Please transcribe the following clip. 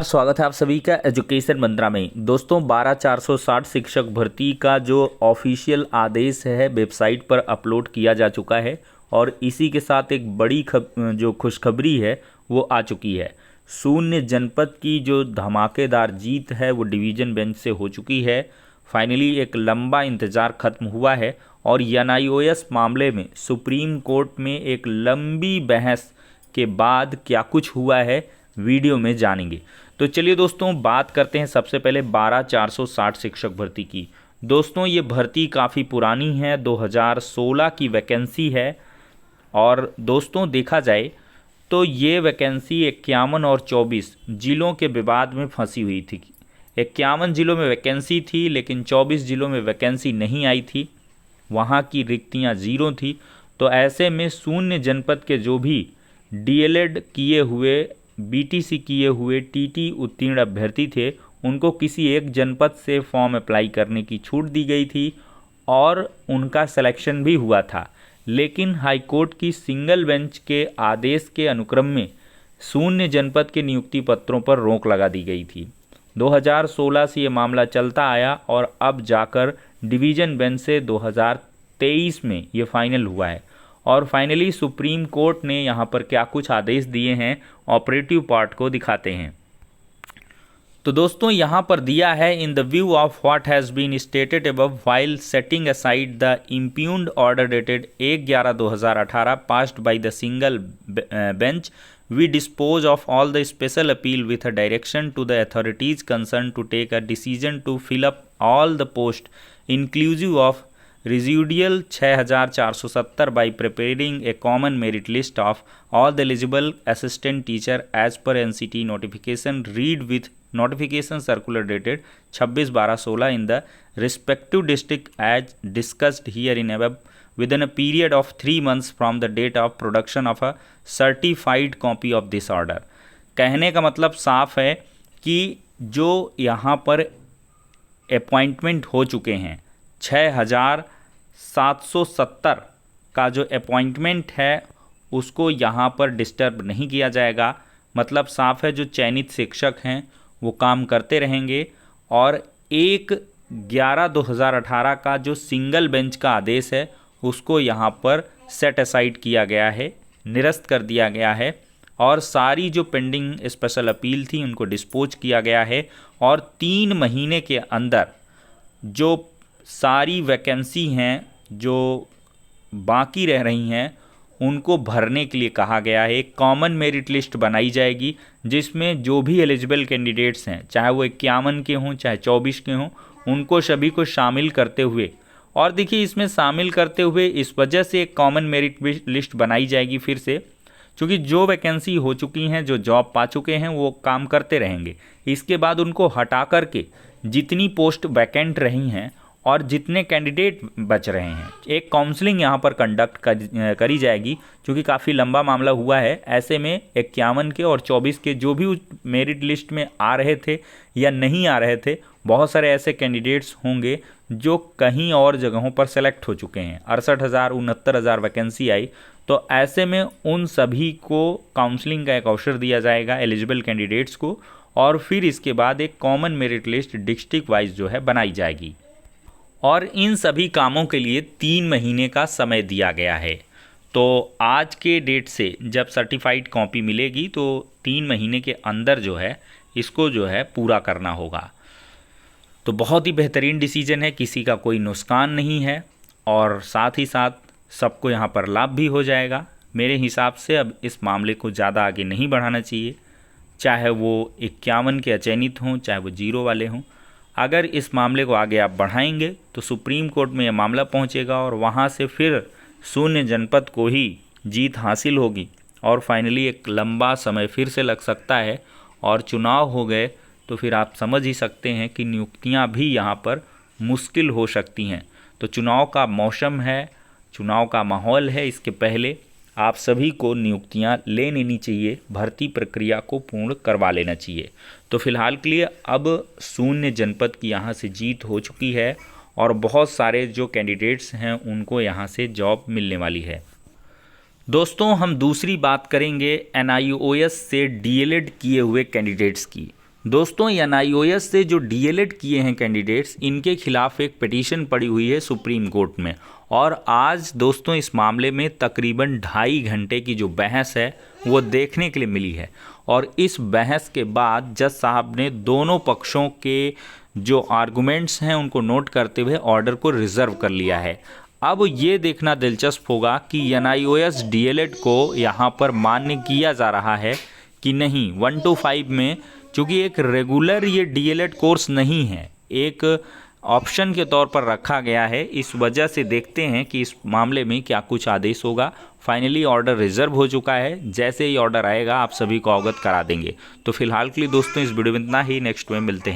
स्वागत है आप सभी का एजुकेशन मंत्रा में। दोस्तों 12,460 शिक्षक भर्ती का जो ऑफिशियल आदेश है वेबसाइट पर अपलोड किया जा चुका है और इसी के साथ एक बड़ी जो खुशखबरी है वो आ चुकी है। शून्य जनपद की जो धमाकेदार जीत है वो डिवीज़न बेंच से हो चुकी है। फाइनली एक लंबा इंतज़ार ख़त्म हुआ है और एनआईओएस मामले में सुप्रीम कोर्ट में एक लंबी बहस के बाद क्या कुछ हुआ है वीडियो में जानेंगे। तो चलिए दोस्तों बात करते हैं सबसे पहले 12,460 शिक्षक भर्ती की। दोस्तों ये भर्ती काफ़ी पुरानी है, 2016 की वैकेंसी है और दोस्तों देखा जाए तो ये वैकेंसी 51 और 24 जिलों के विवाद में फंसी हुई थी। 51 जिलों में वैकेंसी थी लेकिन 24 जिलों में वैकेंसी नहीं आई थी, वहाँ की रिक्तियाँ ज़ीरो थी। तो ऐसे में शून्य जनपद के जो भी डीएलएड किए हुए, बीटीसी किए हुए, टीटी उत्तीर्ण अभ्यर्थी थे उनको किसी एक जनपद से फॉर्म अप्लाई करने की छूट दी गई थी और उनका सिलेक्शन भी हुआ था। लेकिन हाईकोर्ट की सिंगल बेंच के आदेश के अनुक्रम में शून्य जनपद के नियुक्ति पत्रों पर रोक लगा दी गई थी। 2016 से ये मामला चलता आया और अब जाकर डिवीज़न बेंच से 2023 में ये फाइनल हुआ है और फाइनली सुप्रीम कोर्ट ने यहाँ पर क्या कुछ आदेश दिए हैं ऑपरेटिव पार्ट को दिखाते हैं। तो दोस्तों यहाँ पर दिया है, in the view of what has been stated above while setting aside the impugned order dated 1/11/2018 passed by the single bench, we dispose of all the special appeal with a direction to the authorities concerned to take a decision to fill up all the post inclusive of residual 6,470 by preparing a common merit list of all the eligible assistant teacher as per NCT notification read with notification circular dated 26/12/16 in the respective district as discussed herein above within a period of 3 months from the date of production of a certified copy of this order। कहने का मतलब साफ है कि जो यहाँ पर appointment हो चुके हैं 6,770 का जो अपॉइंटमेंट है उसको यहाँ पर डिस्टर्ब नहीं किया जाएगा। मतलब साफ है जो चयनित शिक्षक हैं वो काम करते रहेंगे और 1/11/2018 का जो सिंगल बेंच का आदेश है उसको यहाँ पर सेट असाइड किया गया है, निरस्त कर दिया गया है और सारी जो पेंडिंग स्पेशल अपील थी उनको डिस्पोज किया गया है और 3 महीने के अंदर जो सारी वैकेंसी हैं जो बाकी रह रही हैं उनको भरने के लिए कहा गया है। एक कॉमन मेरिट लिस्ट बनाई जाएगी जिसमें जो भी एलिजिबल कैंडिडेट्स हैं, चाहे वो 51 के हों चाहे 24 के हों, उनको सभी को शामिल करते हुए, और देखिए इसमें शामिल करते हुए इस वजह से एक कॉमन मेरिट लिस्ट बनाई जाएगी फिर से, क्योंकि जो वैकेंसी हो चुकी हैं, जो जॉब पा चुके हैं वो काम करते रहेंगे। इसके बाद उनको हटा करके जितनी पोस्ट वैकेंट रही हैं और जितने कैंडिडेट बच रहे हैं एक काउंसलिंग यहाँ पर कंडक्ट करी जाएगी, क्योंकि काफ़ी लंबा मामला हुआ है। ऐसे में 51 के और 24 के जो भी मेरिट लिस्ट में आ रहे थे या नहीं आ रहे थे, बहुत सारे ऐसे कैंडिडेट्स होंगे जो कहीं और जगहों पर सेलेक्ट हो चुके हैं। 68,000 69,000 वैकेंसी आई, तो ऐसे में उन सभी को काउंसलिंग का एक अवसर दिया जाएगा एलिजिबल कैंडिडेट्स को और फिर इसके बाद एक common merit list district wise जो है बनाई जाएगी और इन सभी कामों के लिए 3 महीने का समय दिया गया है। तो आज के डेट से जब सर्टिफाइड कॉपी मिलेगी तो 3 महीने के अंदर जो है इसको जो है पूरा करना होगा। तो बहुत ही बेहतरीन डिसीजन है, किसी का कोई नुकसान नहीं है और साथ ही साथ सबको यहाँ पर लाभ भी हो जाएगा। मेरे हिसाब से अब इस मामले को ज़्यादा आगे नहीं बढ़ाना चाहिए, चाहे वो 51 के अचयनित हों चाहे वो 0 वाले हों। अगर इस मामले को आगे आप बढ़ाएंगे तो सुप्रीम कोर्ट में यह मामला पहुंचेगा और वहां से फिर शून्य जनपद को ही जीत हासिल होगी और फाइनली एक लंबा समय फिर से लग सकता है और चुनाव हो गए तो फिर आप समझ ही सकते हैं कि नियुक्तियां भी यहां पर मुश्किल हो सकती हैं। तो चुनाव का मौसम है, चुनाव का माहौल है, इसके पहले आप सभी को नियुक्तियां ले लेनी चाहिए, भर्ती प्रक्रिया को पूर्ण करवा लेना चाहिए। तो फिलहाल के लिए अब शून्य जनपद की यहाँ से जीत हो चुकी है और बहुत सारे जो कैंडिडेट्स हैं उनको यहाँ से जॉब मिलने वाली है। दोस्तों हम दूसरी बात करेंगे एनआईओएस से डीएलएड किए हुए कैंडिडेट्स की। दोस्तों NIOS से जो DLED किए हैं कैंडिडेट्स, इनके खिलाफ एक पिटीशन पड़ी हुई है सुप्रीम कोर्ट में, और आज दोस्तों इस मामले में तकरीबन 2.5 घंटे की जो बहस है वो देखने के लिए मिली है। और इस बहस के बाद जज साहब ने दोनों पक्षों के जो आर्गुमेंट्स हैं उनको नोट करते हुए ऑर्डर को रिजर्व कर लिया है। अब ये देखना दिलचस्प होगा कि NIOS DLED को यहाँ पर मान्य किया जा रहा है कि नहीं। 1 to 5 में चूँकि एक रेगुलर ये DLED कोर्स नहीं है, एक ऑप्शन के तौर पर रखा गया है, इस वजह से देखते हैं कि इस मामले में क्या कुछ आदेश होगा। फाइनली ऑर्डर रिजर्व हो चुका है, जैसे ही ऑर्डर आएगा आप सभी को अवगत करा देंगे। तो फिलहाल के लिए दोस्तों इस वीडियो में इतना ही, नेक्स्ट में मिलते हैं।